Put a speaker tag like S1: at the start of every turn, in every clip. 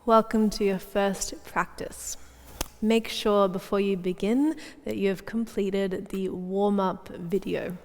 S1: Welcome to your first practice. Make sure before you begin that you have completed the warm-up video.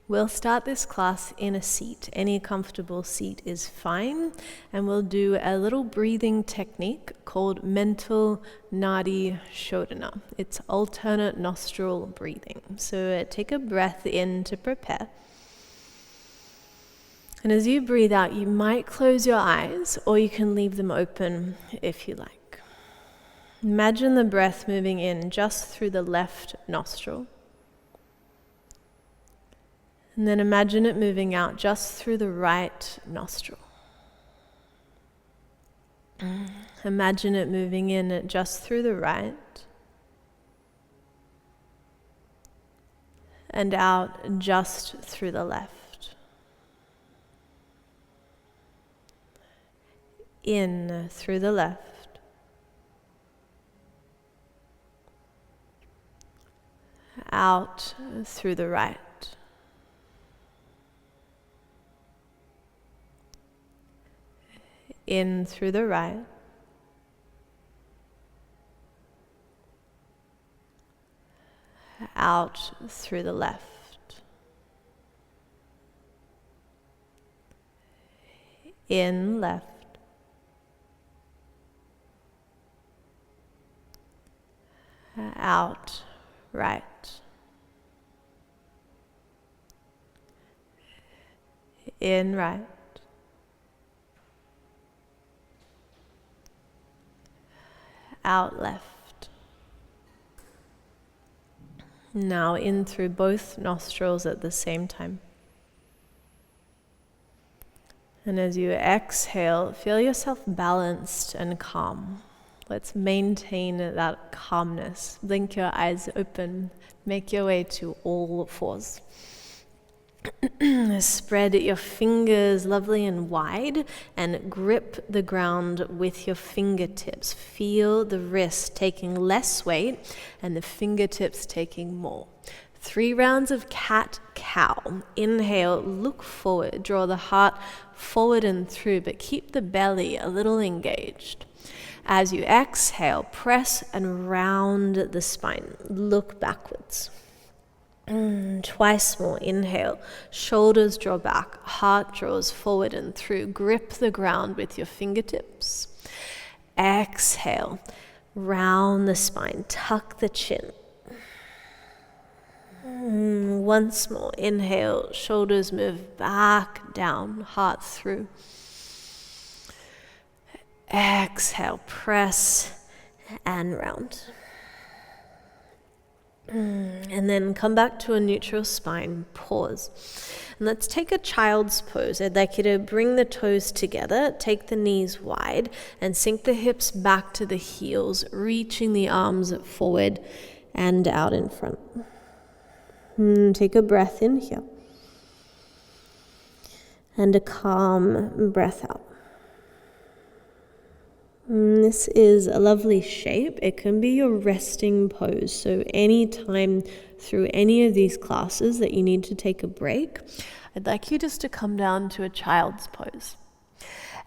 S1: We'll start this class in a seat. Any comfortable seat is fine, and we'll do a little breathing technique called mental nadi shodhana. It's alternate nostril breathing. So take a breath in to prepare. And as you breathe out, you might close your eyes, or you can leave them open if you like. Imagine the breath moving in just through the left nostril. And then imagine it moving out just through the right nostril. Imagine it moving in just through the right. And out just through the left. In through the left, out through the right, in through the right, out through the left, in left, out, right, in right, out left. Now in through both nostrils at the same time. And as you exhale, feel yourself balanced and calm. Let's maintain that calmness. Blink your eyes open. Make your way to all fours. Spread your fingers lovely and wide and grip the ground with your fingertips. Feel the wrist taking less weight and the fingertips taking more. 3 rounds of cat-cow. Inhale, look forward. Draw the heart forward and through, but keep the belly a little engaged. As you exhale, press and round the spine. Look backwards. Twice more. Inhale. Shoulders draw back. Heart draws forward and through. Grip the ground with your fingertips. Exhale. Round the spine. Tuck the chin. Once more. Inhale. Shoulders move back, down. Heart through. Exhale, press and round. And then come back to a neutral spine, pause. And let's take a child's pose. I'd like you to bring the toes together, take the knees wide, and sink the hips back to the heels, reaching the arms forward and out in front. Take a breath in here. And a calm breath out. This is a lovely shape. It can be your resting pose. So anytime through any of these classes that you need to take a break, I'd like you just to come down to a child's pose.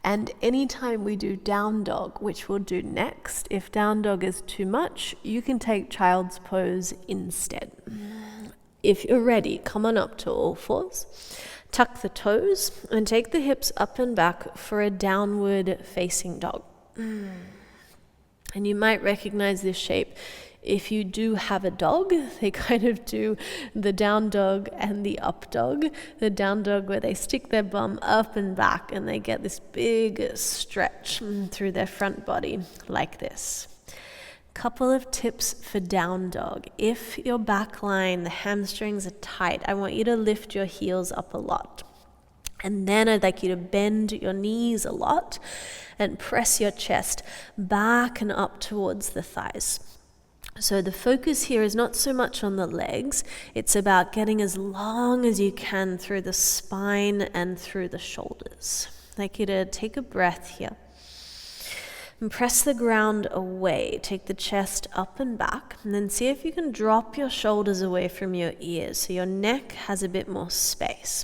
S1: And anytime we do down dog, which we'll do next, if down dog is too much, you can take child's pose instead. If you're ready, come on up to all fours. Tuck the toes and take the hips up and back for a downward facing dog. And you might recognize this shape. If you do have a dog, they kind of do the down dog and the up dog. The down dog where they stick their bum up and back and they get this big stretch through their front body like this. Couple of tips for down dog. If your back line, the hamstrings are tight, I want you to lift your heels up a lot. And then I'd like you to bend your knees a lot and press your chest back and up towards the thighs. So the focus here is not so much on the legs, it's about getting as long as you can through the spine and through the shoulders. I'd like you to take a breath here. And press the ground away. Take the chest up and back, and then see if you can drop your shoulders away from your ears so your neck has a bit more space.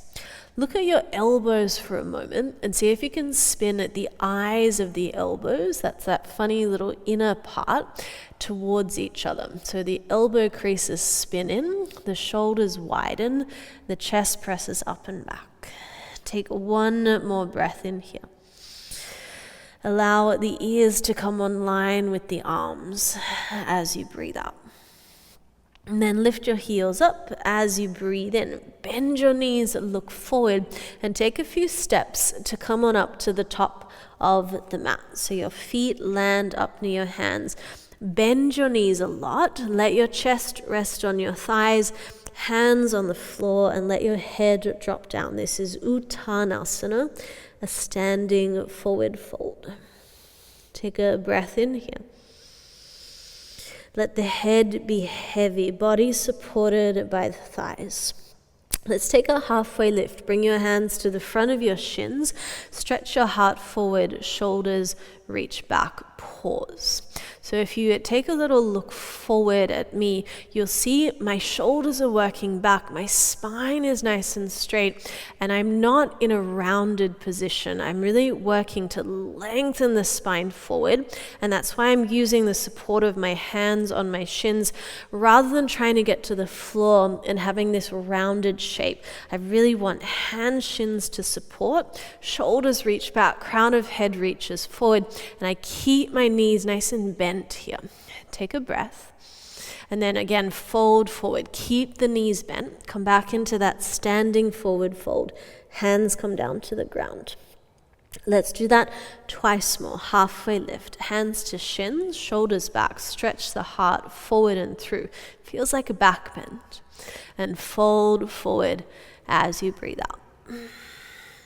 S1: Look at your elbows for a moment and see if you can spin at the eyes of the elbows, that's that funny little inner part, towards each other. So the elbow creases spin in, the shoulders widen, the chest presses up and back. Take one more breath in here. Allow the ears to come online with the arms as you breathe out. And then lift your heels up as you breathe in. Bend your knees, look forward, and take a few steps to come on up to the top of the mat. So your feet land up near your hands. Bend your knees a lot. Let your chest rest on your thighs, hands on the floor, and let your head drop down. This is Uttanasana, a standing forward fold. Take a breath in here. Let the head be heavy, body supported by the thighs. Let's take a halfway lift. Bring your hands to the front of your shins. Stretch your heart forward, shoulders reach back, pause. So if you take a little look forward at me, you'll see my shoulders are working back, my spine is nice and straight, and I'm not in a rounded position. I'm really working to lengthen the spine forward, and that's why I'm using the support of my hands on my shins rather than trying to get to the floor and having this rounded shape. I really want hand shins to support, shoulders reach back, crown of head reaches forward, and I keep my knees nice and bent here. Take a breath. And then again, fold forward. Keep the knees bent. Come back into that standing forward fold. Hands come down to the ground. Let's do that twice more. Halfway lift. Hands to shins, shoulders back. Stretch the heart forward and through. Feels like a back bend. And fold forward as you breathe out.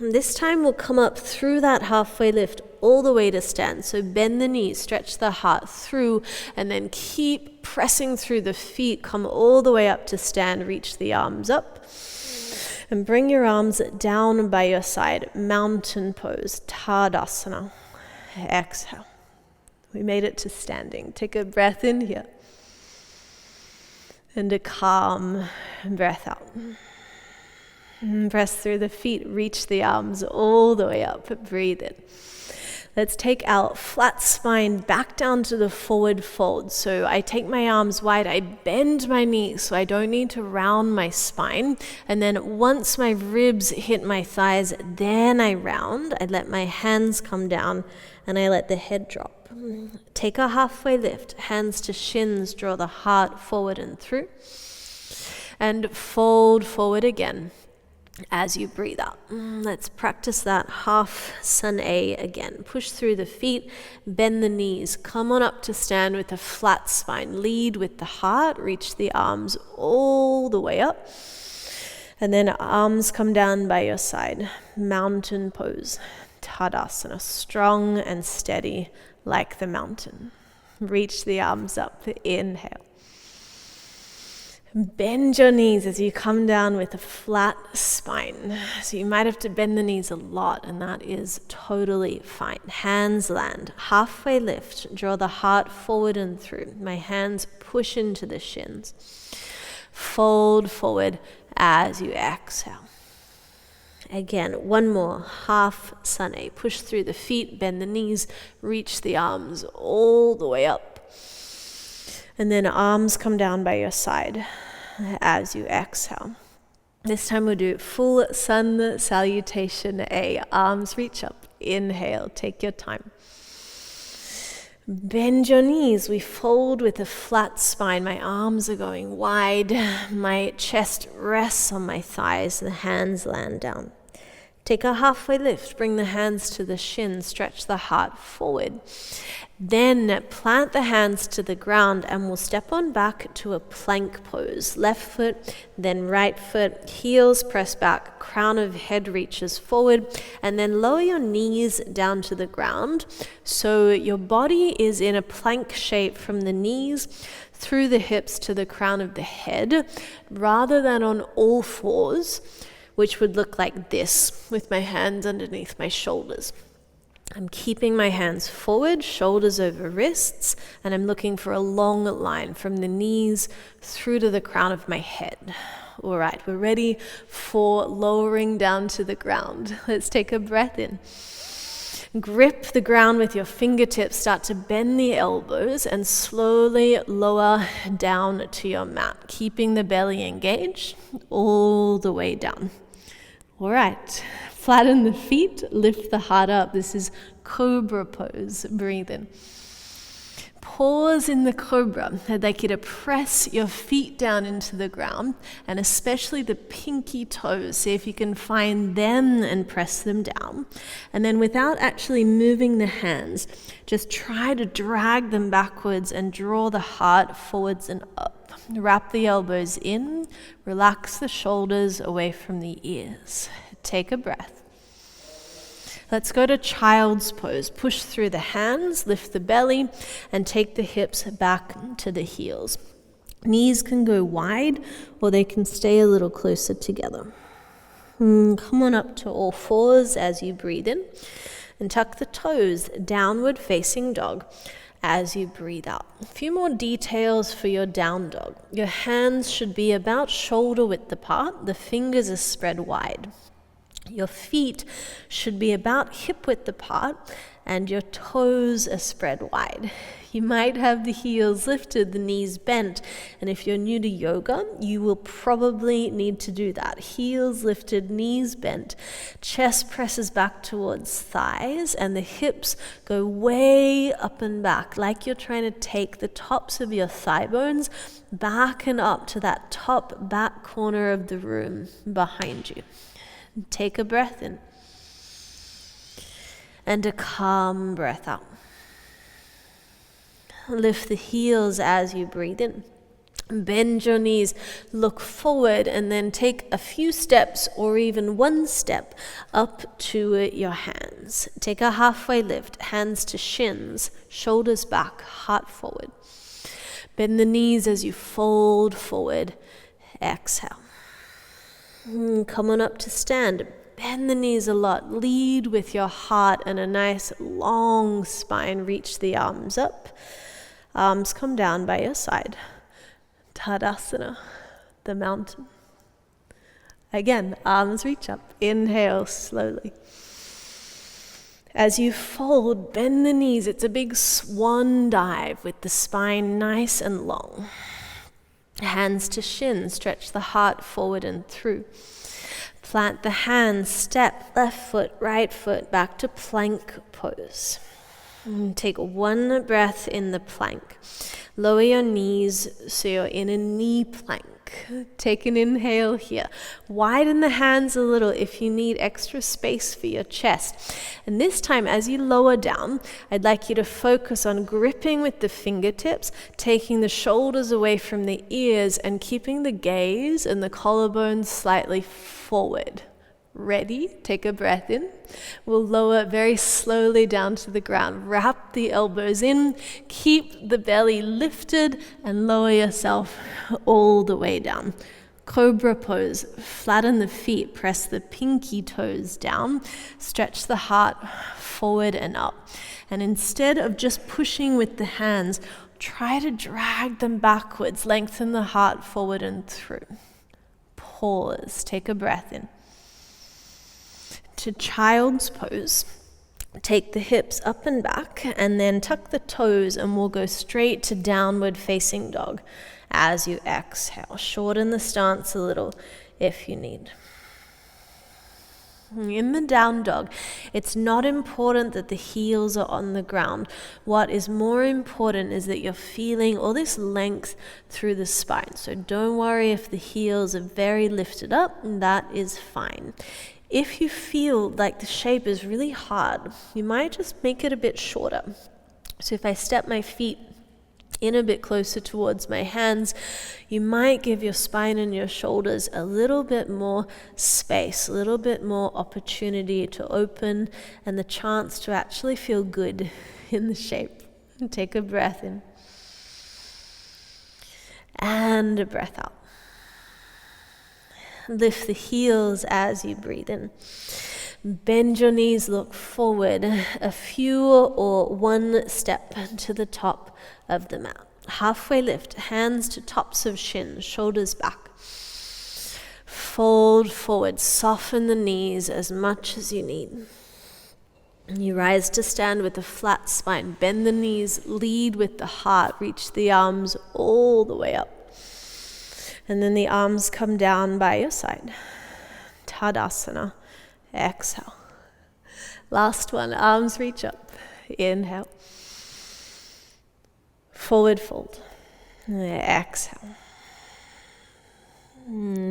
S1: This time we'll come up through that halfway lift all the way to stand. So bend the knees, stretch the heart through, and then keep pressing through the feet. Come all the way up to stand. Reach the arms up. And bring your arms down by your side. Mountain pose, Tadasana. Exhale. We made it to standing. Take a breath in here. And a calm breath out. Press through the feet, reach the arms all the way up, breathe in. Let's take our flat spine back down to the forward fold. So I take my arms wide, I bend my knees so I don't need to round my spine. And then once my ribs hit my thighs, then I round. I let my hands come down and I let the head drop. Take a halfway lift, hands to shins, draw the heart forward and through. And fold forward again. As you breathe out. Let's practice that śirṣāsana A again. Push through the feet, bend the knees, come on up to stand with a flat spine. Lead with the heart, reach the arms all the way up. And then arms come down by your side. Mountain pose, Tadasana, strong and steady like the mountain. Reach the arms up, inhale. Bend your knees as you come down with a flat spine. So you might have to bend the knees a lot, and that is totally fine. Hands land. Halfway lift. Draw the heart forward and through. My hands push into the shins. Fold forward as you exhale. Again, one more. śirṣāsana. Push through the feet, bend the knees, reach the arms all the way up. And then arms come down by your side as you exhale. This time we'll do full sun salutation A. Arms reach up. Inhale. Take your time. Bend your knees. We fold with a flat spine. My arms are going wide. My chest rests on my thighs. The hands land down. Take a halfway lift. Bring the hands to the shins. Stretch the heart forward. Then plant the hands to the ground and we'll step on back to a plank pose. Left foot, then right foot, heels press back, crown of head reaches forward, and then lower your knees down to the ground. So your body is in a plank shape from the knees through the hips to the crown of the head, rather than on all fours, which would look like this, with my hands underneath my shoulders. I'm keeping my hands forward, shoulders over wrists, and I'm looking for a long line from the knees through to the crown of my head. All right, we're ready for lowering down to the ground. Let's take a breath in. Grip the ground with your fingertips, start to bend the elbows and slowly lower down to your mat, keeping the belly engaged all the way down. All right, flatten the feet, lift the heart up. This is cobra pose. Breathe in. Pause in the cobra. I'd like you to press your feet down into the ground, and especially the pinky toes. See if you can find them and press them down. And then without actually moving the hands, just try to drag them backwards and draw the heart forwards and up. Wrap the elbows in, relax the shoulders away from the ears. Take a breath. Let's go to child's pose. Push through the hands, lift the belly, and take the hips back to the heels. Knees can go wide, or they can stay a little closer together. Come on up to all fours as you breathe in, and tuck the toes, downward facing dog, as you breathe out. A few more details for your down dog. Your hands should be about shoulder width apart. The fingers are spread wide. Your feet should be about hip width apart, and your toes are spread wide. You might have the heels lifted, the knees bent, and if you're new to yoga, you will probably need to do that. Heels lifted, knees bent, chest presses back towards thighs, and the hips go way up and back, like you're trying to take the tops of your thigh bones back and up to that top back corner of the room behind you. Take a breath in, and a calm breath out. Lift the heels as you breathe in. Bend your knees, look forward, and then take a few steps or even one step up to your hands. Take a halfway lift, hands to shins, shoulders back, heart forward. Bend the knees as you fold forward. Exhale. Come on up to stand. Bend the knees a lot. Lead with your heart and a nice long spine. Reach the arms up. Arms come down by your side. Tadasana, the mountain. Again, arms reach up. Inhale slowly. As you fold, bend the knees. It's a big swan dive with the spine nice and long. Hands to shins, stretch the heart forward and through. Plant the hands, step, left foot, right foot, back to plank pose. Take one breath in the plank. Lower your knees so you're in a knee plank. Take an inhale here. Widen the hands a little if you need extra space for your chest. And this time, as you lower down, I'd like you to focus on gripping with the fingertips, taking the shoulders away from the ears, and keeping the gaze and the collarbones slightly forward. Ready? Take a breath in. We'll lower very slowly down to the ground. Wrap the elbows in. Keep the belly lifted and lower yourself all the way down. Cobra pose. Flatten the feet. Press the pinky toes down. Stretch the heart forward and up. And instead of just pushing with the hands, try to drag them backwards. Lengthen the heart forward and through. Pause. Take a breath in. To child's pose, take the hips up and back, and then tuck the toes, and we'll go straight to downward facing dog as you exhale. Shorten the stance a little if you need. In the down dog, it's not important that the heels are on the ground. What is more important is that you're feeling all this length through the spine. So don't worry if the heels are very lifted up, that is fine. If you feel like the shape is really hard, you might just make it a bit shorter. So if I step my feet in a bit closer towards my hands, you might give your spine and your shoulders a little bit more space, a little bit more opportunity to open and the chance to actually feel good in the shape. Take a breath in. And a breath out. Lift the heels as you breathe in. Bend your knees, look forward, a few or one step to the top of the mat. Halfway lift, hands to tops of shins, shoulders back. Fold forward, soften the knees as much as you need. You rise to stand with a flat spine. Bend the knees, lead with the heart. Reach the arms all the way up. And then the arms come down by your side. Tadasana. Exhale. Last one, arms reach up. Inhale. Forward fold. Exhale.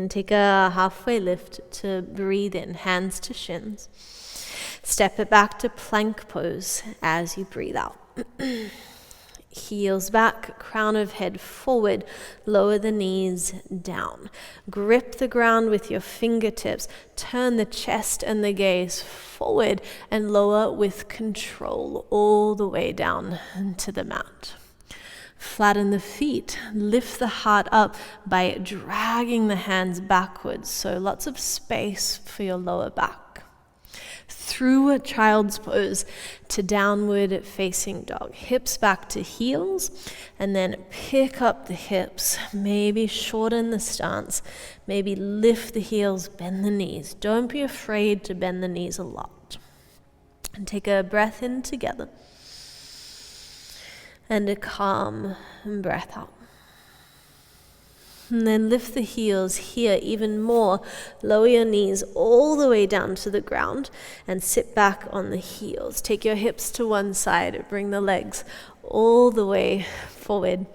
S1: Take a halfway lift to breathe in, hands to shins. Step it back to plank pose as you breathe out. Heels back, crown of head forward, lower the knees down. Grip the ground with your fingertips. Turn the chest and the gaze forward and lower with control all the way down to the mat. Flatten the feet, lift the heart up by dragging the hands backwards, so lots of space for your lower back. Through a child's pose to downward facing dog. Hips back to heels, and then pick up the hips, maybe shorten the stance, maybe lift the heels, bend the knees. Don't be afraid to bend the knees a lot. And take a breath in together. And a calm breath out. And then lift the heels here even more. Lower your knees all the way down to the ground and sit back on the heels. Take your hips to one side. Bring the legs all the way forward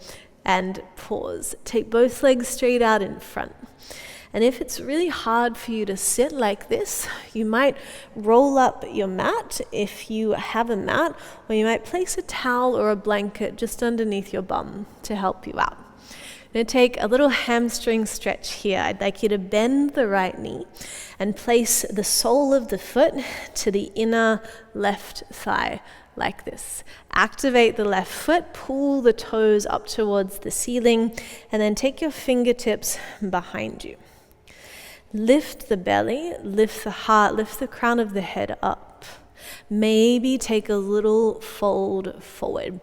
S1: and pause. Take both legs straight out in front. And if it's really hard for you to sit like this, you might roll up your mat if you have a mat, or you might place a towel or a blanket just underneath your bum to help you out. I'm going to take a little hamstring stretch here. I'd like you to bend the right knee and place the sole of the foot to the inner left thigh like this. Activate the left foot, pull the toes up towards the ceiling, and then take your fingertips behind you. Lift the belly, lift the heart, lift the crown of the head up. Maybe take a little fold forward.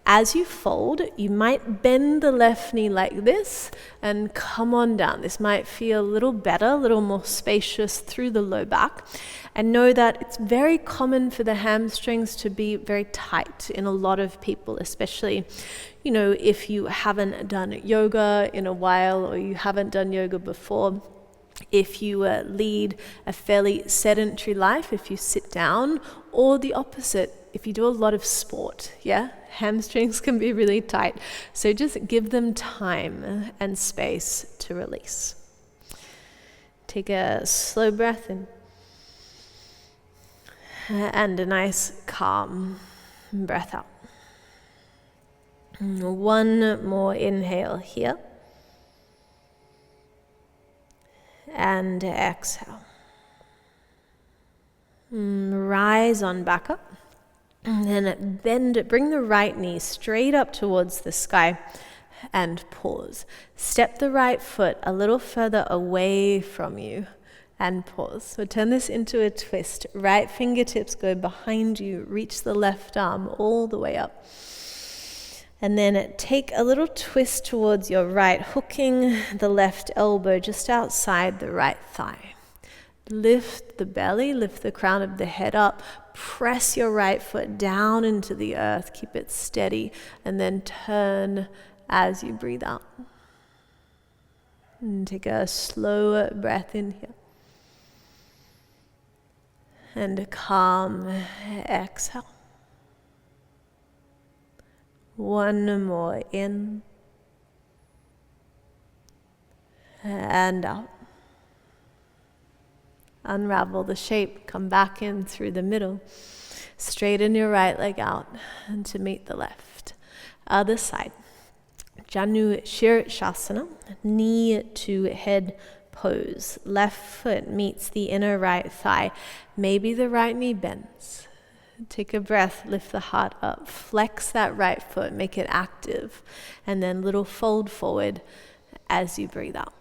S1: As you fold, you might bend the left knee like this and come on down. This might feel a little better, a little more spacious through the low back. And know that it's very common for the hamstrings to be very tight in a lot of people, especially, if you haven't done yoga in a while or you haven't done yoga before. If you lead a fairly sedentary life, if you sit down, or the opposite, if you do a lot of sport, hamstrings can be really tight. So just give them time and space to release. Take a slow breath in. And a nice calm breath out. One more inhale here. And exhale. Rise on back up. And then bend, bring the right knee straight up towards the sky and pause. Step the right foot a little further away from you and pause. So turn this into a twist. Right fingertips go behind you. Reach the left arm all the way up. And then take a little twist towards your right, hooking the left elbow just outside the right thigh. Lift the belly, lift the crown of the head up. Press your right foot down into the earth. Keep it steady. And then turn as you breathe out. And take a slow breath in here. And a calm exhale. One more in and out. Unravel the shape, come back in through the middle. Straighten your right leg out and to meet the left. Other side. Janu śirṣāsana, knee to head pose. Left foot meets the inner right thigh. Maybe the right knee bends. Take a breath, lift the heart up, flex that right foot, make it active, and then little fold forward as you breathe out.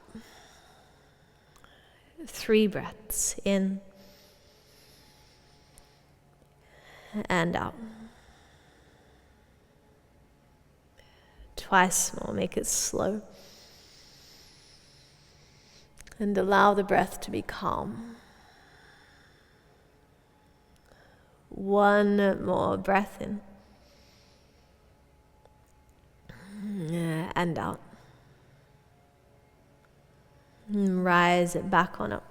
S1: 3 breaths in and out. Twice more, make it slow. And allow the breath to be calm. One more breath in. And out. And rise it back on up.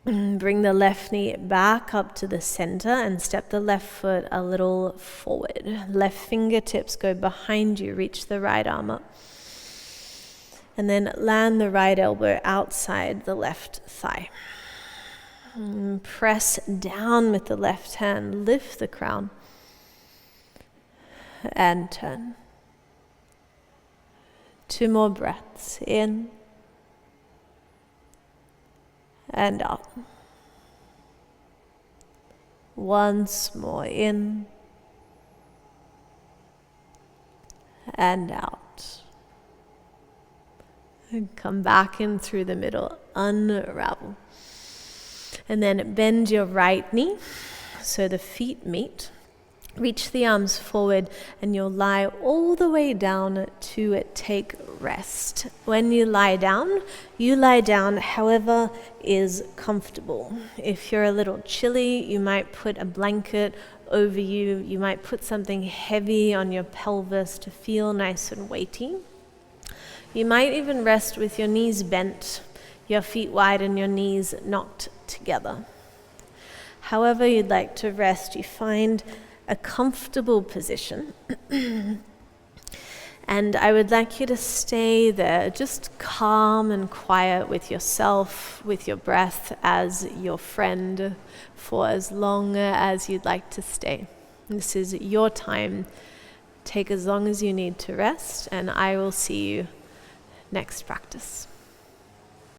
S1: Bring the left knee back up to the center and step the left foot a little forward. Left fingertips go behind you, reach the right arm up. And then land the right elbow outside the left thigh. And press down with the left hand, lift the crown. And turn. 2 more breaths in. And out. Once more in. And out. And come back in through the middle, unravel. And then bend your right knee so the feet meet. Reach the arms forward and you'll lie all the way down to take rest. When you lie down however is comfortable. If you're a little chilly, you might put a blanket over you. You might put something heavy on your pelvis to feel nice and weighty. You might even rest with your knees bent, your feet wide and your knees knocked together. However you'd like to rest, you find a comfortable position. And I would like you to stay there, just calm and quiet with yourself, with your breath as your friend, for as long as you'd like to stay. This is your time. Take as long as you need to rest, and I will see you next practice.